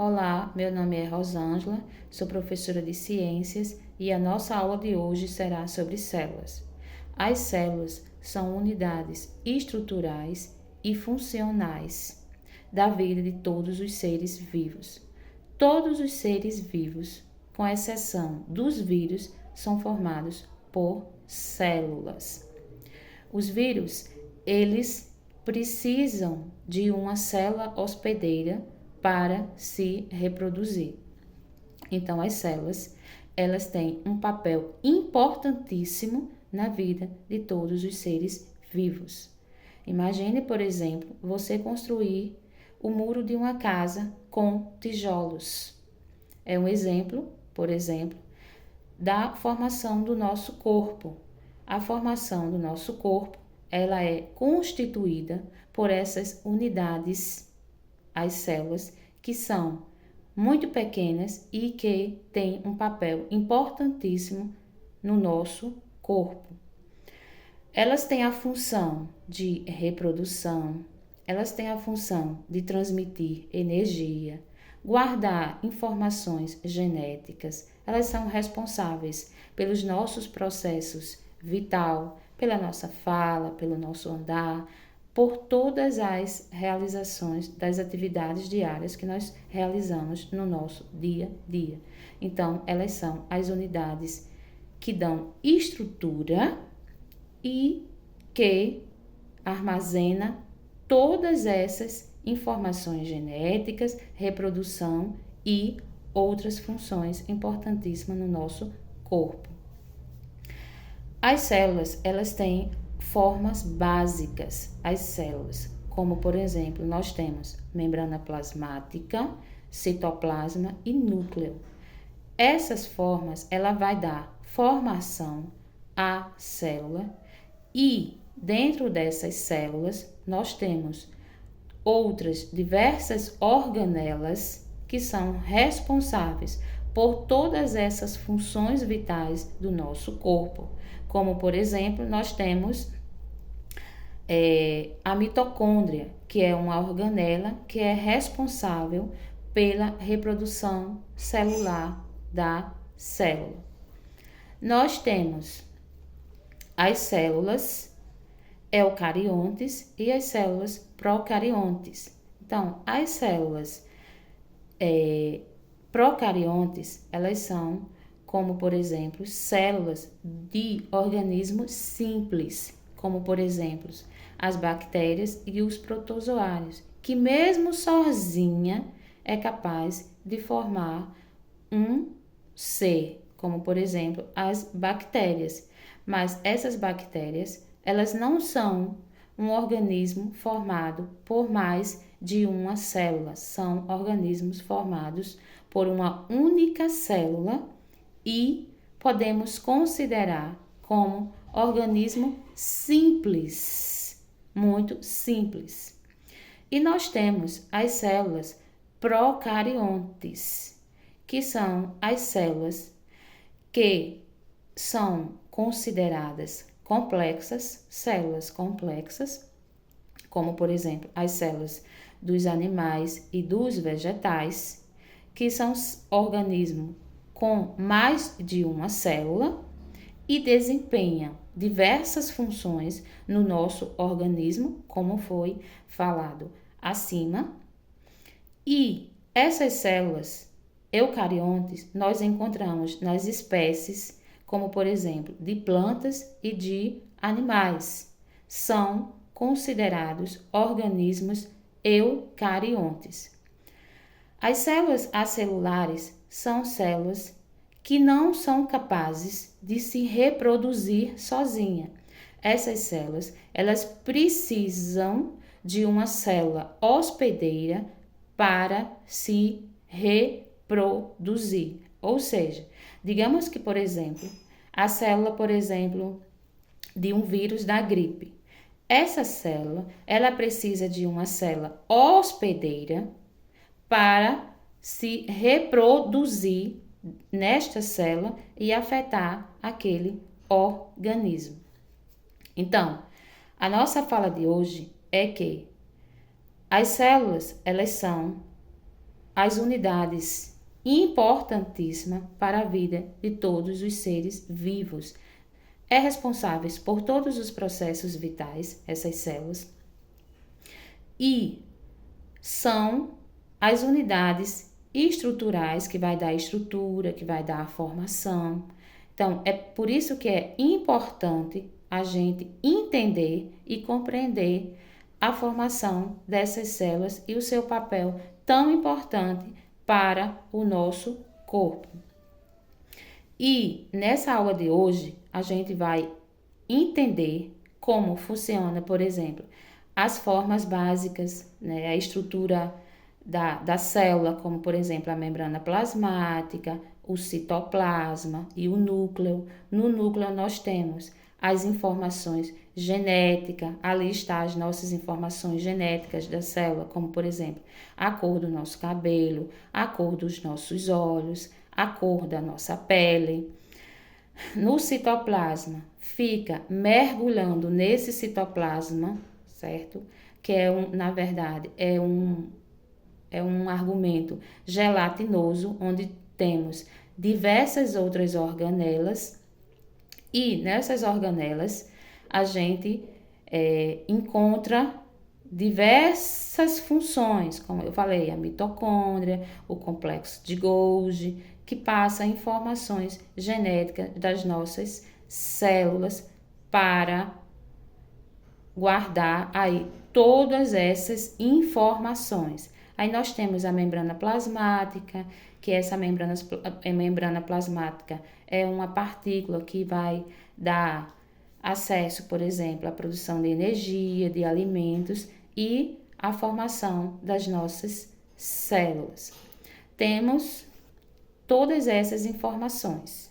Olá, meu nome é Rosângela, sou professora de ciências e a nossa aula de hoje será sobre células. As células são unidades estruturais e funcionais da vida de todos os seres vivos. Todos os seres vivos, com exceção dos vírus, são formados por células. Os vírus, eles precisam de uma célula hospedeira para se reproduzir. Então, as células, elas têm um papel importantíssimo na vida de todos os seres vivos. Imagine, por exemplo, você construir o muro de uma casa com tijolos. É um exemplo, por exemplo, da formação do nosso corpo. A formação do nosso corpo, ela é constituída por essas unidades, as células, que são muito pequenas e que têm um papel importantíssimo no nosso corpo. Elas têm a função de reprodução, elas têm a função de transmitir energia, guardar informações genéticas, elas são responsáveis pelos nossos processos vital, pela nossa fala, pelo nosso andar, por todas as realizações das atividades diárias que nós realizamos no nosso dia a dia. Então, elas são as unidades que dão estrutura e que armazena todas essas informações genéticas, reprodução e outras funções importantíssimas no nosso corpo. As células, elas têm formas básicas, as células, como por exemplo, nós temos membrana plasmática, citoplasma e núcleo. Essas formas, ela vai dar formação à célula e dentro dessas células nós temos outras diversas organelas que são responsáveis por todas essas funções vitais do nosso corpo. Como, por exemplo, nós temos a mitocôndria, que é uma organela que é responsável pela reprodução celular da célula. Nós temos as células eucariontes e as células procariontes. Então, as células procariontes, elas são como, por exemplo, células de organismos simples, como, por exemplo, as bactérias e os protozoários, que mesmo sozinha é capaz de formar um ser, como, por exemplo, as bactérias. Mas essas bactérias, elas não são um organismo formado por mais de uma célula, são organismos formados por uma única célula e podemos considerar como organismo simples, muito simples. E nós temos as células procariontes, que são as células que são consideradas complexas, células complexas, como por exemplo as células dos animais e dos vegetais, que são organismos com mais de uma célula e desempenham diversas funções no nosso organismo, como foi falado acima. E essas células eucariontes nós encontramos nas espécies, como por exemplo, de plantas e de animais. São considerados organismos eucariontes. As células acelulares são células que não são capazes de se reproduzir sozinha. Essas células, elas precisam de uma célula hospedeira para se reproduzir. Ou seja, digamos que, por exemplo, a célula, por exemplo, de um vírus da gripe. Essa célula, ela precisa de uma célula hospedeira para se reproduzir nesta célula e afetar aquele organismo. Então, a nossa fala de hoje é que as células, elas são as unidades importantíssimas para a vida de todos os seres vivos. É responsáveis por todos os processos vitais, essas células, e são as unidades estruturais que vai dar a estrutura, que vai dar a formação. Então, é por isso que é importante a gente entender e compreender a formação dessas células e o seu papel tão importante para o nosso corpo. E nessa aula de hoje, a gente vai entender como funciona, por exemplo, as formas básicas, né, a estrutura da célula, como por exemplo a membrana plasmática, o citoplasma e o núcleo. No núcleo nós temos as informações genéticas, ali está as nossas informações genéticas da célula, como por exemplo a cor do nosso cabelo, a cor dos nossos olhos, a cor da nossa pele. No citoplasma, fica mergulhando nesse citoplasma, certo? Que na verdade, é um argumento gelatinoso, onde temos diversas outras organelas, e nessas organelas a gente encontra diversas funções, como eu falei, a mitocôndria, o complexo de Golgi, que passa informações genéticas das nossas células para guardar aí todas essas informações. Aí nós temos a membrana plasmática, que essa membrana plasmática é uma partícula que vai dar acesso, por exemplo, à produção de energia, de alimentos e à formação das nossas células. Temos todas essas informações.